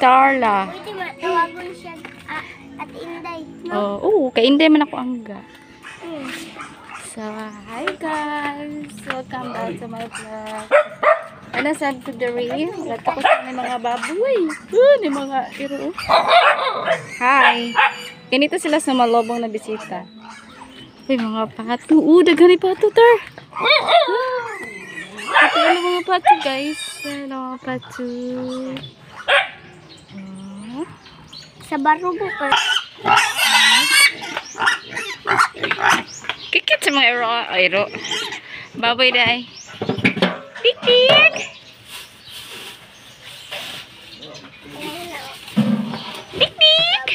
Starla. Pwede matawagon siya at Inday. No? Oo, kay Inday man ako angga. Hmm. So, hi guys! Welcome back to my vlog. Ano sabi to the real? Latakot na mga baboy. Ni mga iro. Hi! Ganito sila sa malobong na bisita. Uy, mga pato. Daghan ni pato, tar. Ito na mga pato, guys. Ano mga pato. Sa barubo ka. Kikit sa mga iro. Baboy dai. Tik-tik! Tik-tik!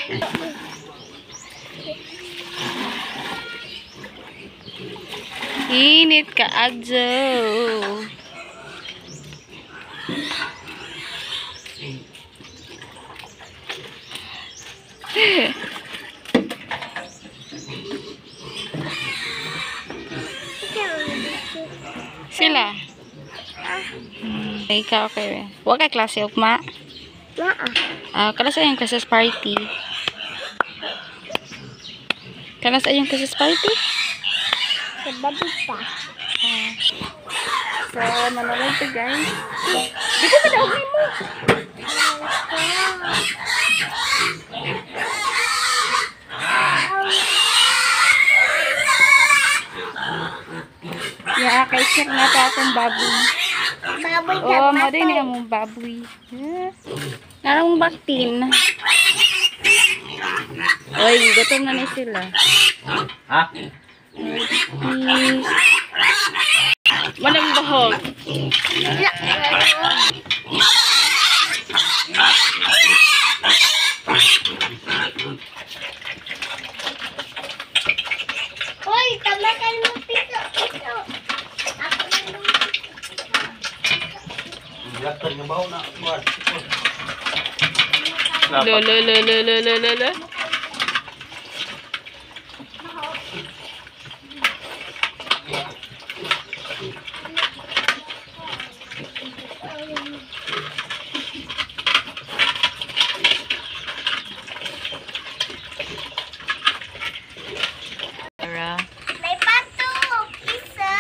Init ka, Agjo. Sila. Ikaw, okay. Huwag ka klase, Ukma. Kalas ay yung klases party. Kalas ay yung klases party? Sa baboy pa. So, manonood to guys. Dito ka daw mo. Ya, kay check na to akong baboy. Baboy ka Oh, pa. mo din yung baboy. Narang baktin. Oy, gutom na ni sila. Ha? Manang bahog. Hoy, tamakan mo piso. Ako na nung Lakad ng baho na. Lala. may pato. Isa.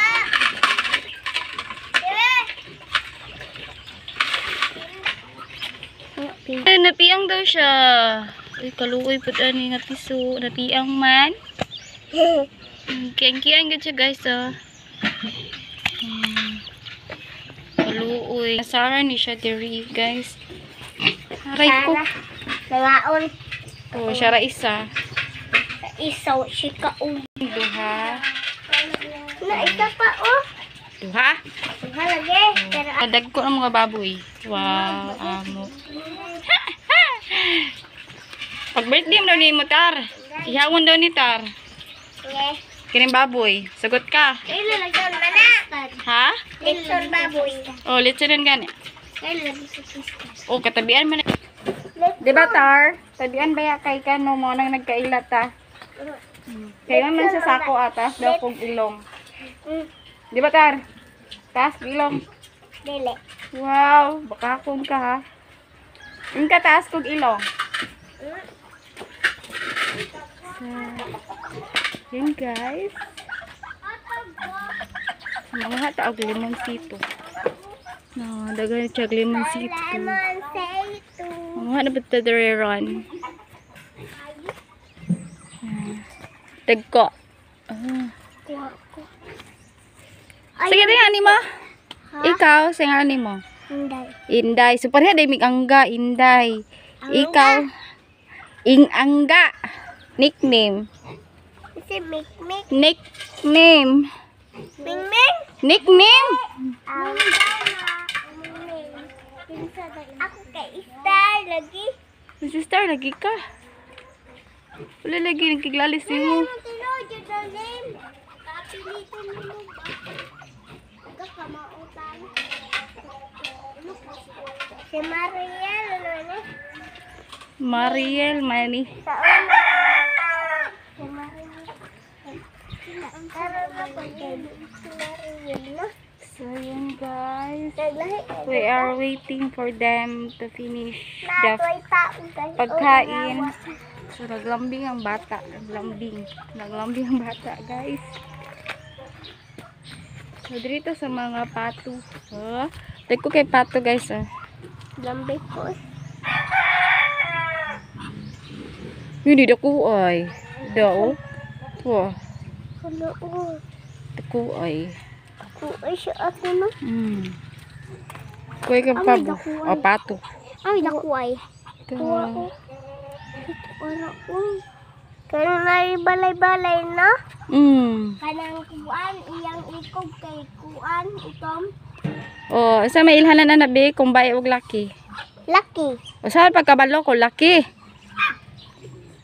Napiang daw siya. Ay, kaluoy po ani nga piso. Napiang man. Kiyang-kiyang gud siya guys, oh. Kaluoy. Nasara ni siya diri, guys. Aray ko. Nangaon. Oh, siya ra isa. Isaw, sikaon. Duha. Na isa pa, oh. Duha. Duha lagi. Pero Kadag ko ng mga baboy. Wow, amo. Pag birthday mo daw ni Mutar. Ihawon daw ni Tar. yes. Kining baboy. Sagot ka. Kailan lagyan ba na? Ha? Lechon baboy. Oh, litsunin gani. Kailan sa sister? Oh, katabian man. Di ba, Tar? Tabian ba ya kay kano mo nang nagkailat ta? Kaya man sa sako ata, daw kong ilong. Di ba, Tar? Tas, ilong. Dili. Wow, baka kung ka ha. Yung ka taas kong ilong. So, yun guys. Mga taog limon sito. No, dagan siya limon sito. Lemon say to. Mga na ba ito dariran? Tagko. Sige din, ani mo. Ikaw, singa ani mo. Hindi. Inday. So, pareha day angga, Inday. Ikaw, Ingangga. Nickname. Si Mikmik. Nickname. Mingming. Nickname. Ako kay Star lagi. Sister, lagi ka. Wala lagi, nagkiglalis mo. Si Mariel, ano na? Mariel, Manny. Si Mariel. Tara na po, si Mariel, no? So, ayan guys. Naglahi. We are waiting for them to finish the Natoy taon guys. pagkain. So, naglambing ang bata. Naglambing ang bata, guys. So, dito sa mga pato. Oh, take ko kay pato, guys. Oh. Lambi ko. Hindi dako ay. Daw. Wow. Hello. Dako ay. Kuay siya ako no. Kuya ka pa. O, pato. Ay, nakuay. Ito. Wala ko. Kaya may balay-balay na. Kanang kuan, iyang ikog kay kuan, itom. O, isa may ilhanan na nabi kung bae og laki. Lucky. O, saan pagkabalo ko laki?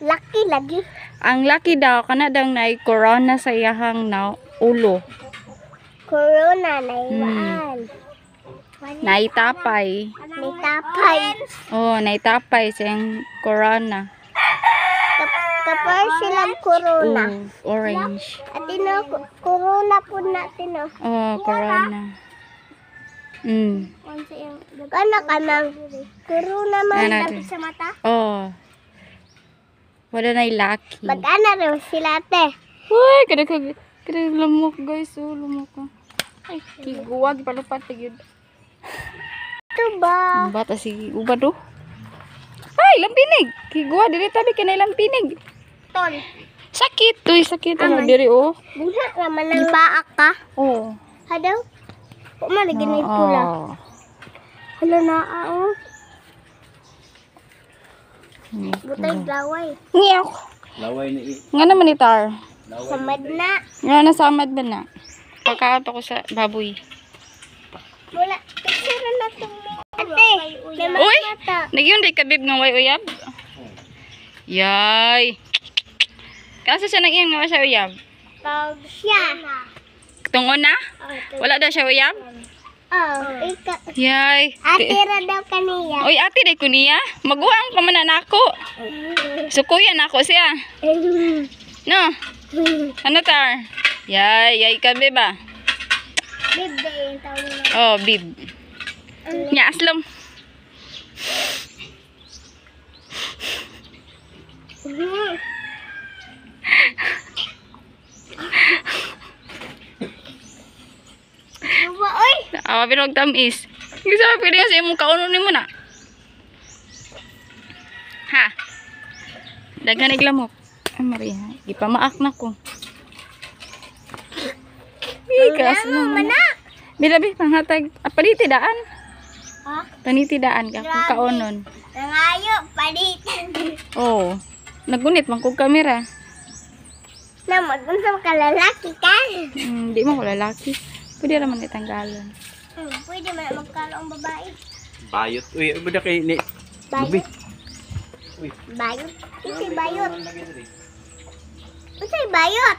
Lucky lagi. Ang laki daw, kana daw na corona sa iyahang na ulo. Corona na iwan. Naitapay. Nitapay. Oh, naitapay sa iyang corona. Kapag silang corona. Orange. At ino, corona po natin no. Oh, corona. Kana kanang corona man Ano dapit sa mata. Oh. Wala na laki. Mag-ana rin sila te. Uy, kada lumok guys. Oh, lumok ka. Ay, kiguwag. Palupat. Tigid. Ito ba? Ang bata si ubad oh. Ay, lampinig. Kiguwa. Dili tabi ka na lampinig. Tol. Sakit. Uy, sakit. Ano, diri oh. Buha naman ng paak ka. Oh. Hadaw? Pumaligin na pula. Oh. Hala na oh. Butay laway. Ngiyak. Laway na Nga naman itar. Samad na. Nga nasamad ba na? Pagkaot ako sa baboy. Mula. Picture na itong ate. May mga Uy! mata. Nagyon day kabib ng way uyab. Yay. Kasi siya nang iyang nga siya uyab. Pag siya. Tungo na? Wala daw siya uyab? Oh, ika. Yay. Ate ra daw kaniya. Oy, ate day ko niya. Maguang pa man na nako. Sukuyan ako siya. No. Ano tar? Yay kabe ba? Bibbe yung tawag na. Oh, bib. Nya aslom. Diba, oy? Awa binog tamis. Gisa pwede nga sa imong kauno nimo na. Ha. Daghan iglamok. Ay Maria, gipamaak na ko. Ikas mo Mana? Bilabi panghatag apaliti daan. Ha? Paniti daan ka kung kaunon. Nangayo, palitan. Oh. Nagunit man kog kamera. Na magunsam ka lalaki ka. Di mo ko lalaki. Pwede raman itanggalan. Pwede man magkalo ang babae. bayot. Uy, bada kay ni. Bayot. Bayot. Isa'y bayot. Isa'y bayot.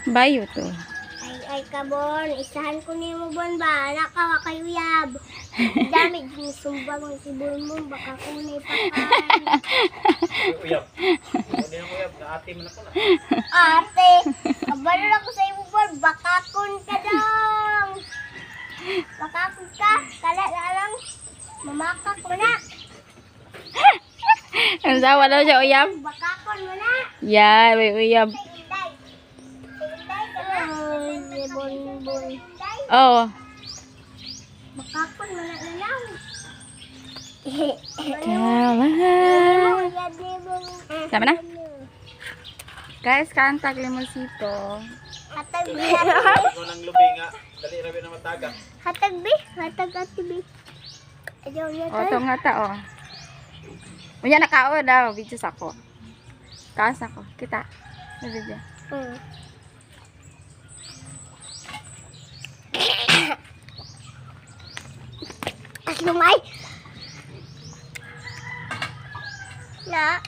Bayo to. Ay kabon, isahan ko niyo mo bon ba? Anak ka kakayuyab. Dami ginusumbang mo si Bulmong, baka kunay pa ka. Uyab. Ano yung uyab? Ate mo na ko na. Ate, kabalo na ko sa iyo bon, baka kun ka dong. Baka kun ka, kala na lang. Mamakak mo na. Ang sawa daw siya uyab. Baka kun mo na. Yeah, may uyab. Hinday. Hinday ka na. Ay, bon. Oh. Baka kun mo na lang. Tama na? Guys, kantag limosito. Hatag bi. Ito nang lubi nga. Dali rabi na mataga. Hatag bi. Hatag ati bi. Ayaw niya O, ito nga ta, o. Unya nakao daw, video sa ako. Kaas ako. Kita. Sa video. Lumay. Na.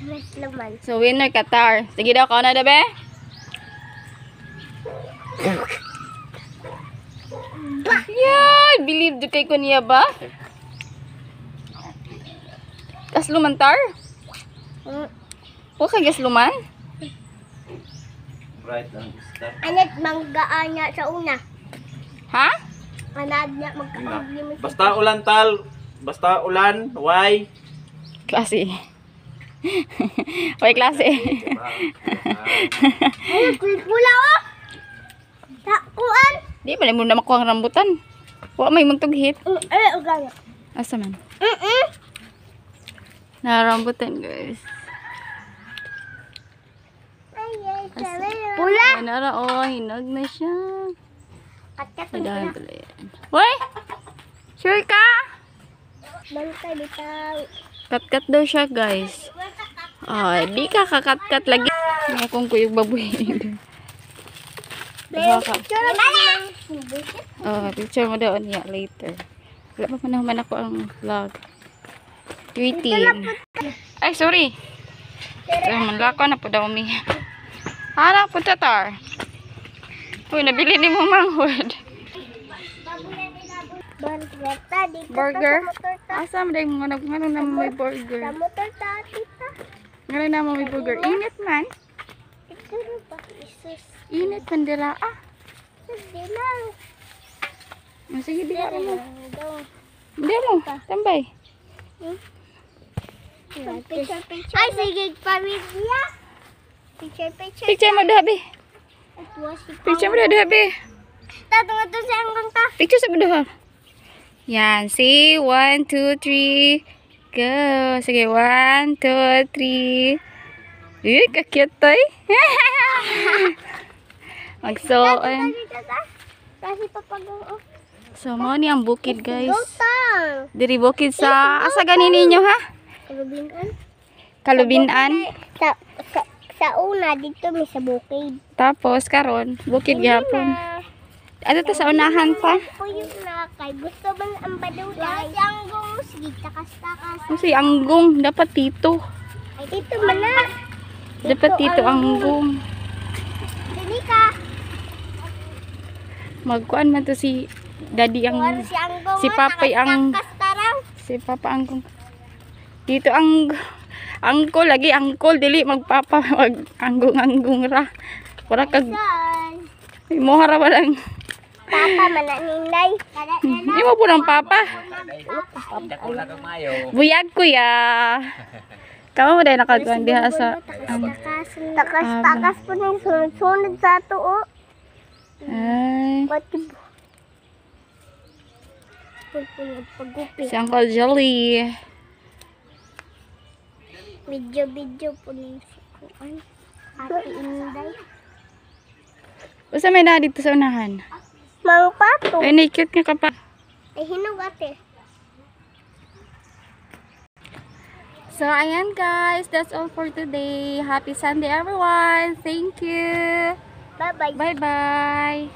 Mas luman. So, winner Qatar. Sige daw, kao na daw, be? Yay! Believe do kay ko niya ba? Kasluman tar? O kay gasluman? Bright ang star. Anit manggaan niya sa una. Ha? Anad niya magkaan. Basta ulan tal. Basta ulan. Why? Klase. Hoy, klase. Ay, kulit pula oh. Takuan. Di ba mo na makuha ang rambutan? Wa may magtughit. Eh, ugaya. Asa man? Narambutan, guys. Pula. Nara, oh, hinag na siya. Kakat Nadahan pala yan. Hoy! Sure ka? Bantay bitaw. Kat-kat daw siya, guys. Ay, di ka kakat-kat lagi. Nga kung kuyog baboy. Diba ka? Oh, picture mo daw niya later. Wala pa naman ako ang vlog. 18. Ay, sorry. Manlako na po daw mi. Harap po tatar. Uy, nabili ni mo manghod. Burger? Asa mo dahil mga nagmanong na may burger. Sa motor ta, tita. Ngayon na mo may burger. Init man. Ito ba? Isus. Init man dira. Ah, Hindi lang. sige, di ka mo. Daw. Hindi mo. Tambay. Picture. Ay, sige, pamilya. Picture. Picture mo dahabi. It was si Picture mo dahabi. Tatungod to sa hanggang ta. Picture sa dahabi. Yan. See? 1, 2, 3. Go. Sige, 1, 2, 3. Uy, kakit tayo. Magsoon. Kasi papagaw. So, mo ni ang bukid, guys. Gotang. Diri bukid sa asa ganin ninyo, ha? Kalubinan. Kalubinan. Sa una, dito may sa bukid. Tapos, karon bukid gihapon. Ato to sa unahan pa. Ako yung nakay. Gusto ba ang baduday? Kasi ang gong, sige, takas-takas. Kasi anggong. Dapat tito. Ay, dito man na. Dapat tito anggong. Dili ka. Magkuan man to si daddy Ano ang si Anggong? si Papay ang Takas-tarang. si Papa anggong. Dito ang angkol lagi angkol dili magpapa mag anggong ra. Para kag Saan? mo hara ba lang. Papa man na ninday. Di mo po ng papa. Dakula kang mayo. Buyag ko ya. Kamu mo dahil nakaguan diha sa Takas-takas po ng sunod-sunod sa to, oh. ay Pati po. Pag-gupi. si Uncle Jolly. Video po ng sikuan. Ate Inday. Usa may na dito sa unahan. Mang pato. Ay, na-cute nga ka pa. Ay, hinog ate. So, ayan guys. That's all for today. Happy Sunday everyone. Thank you. Bye-bye. Bye-bye.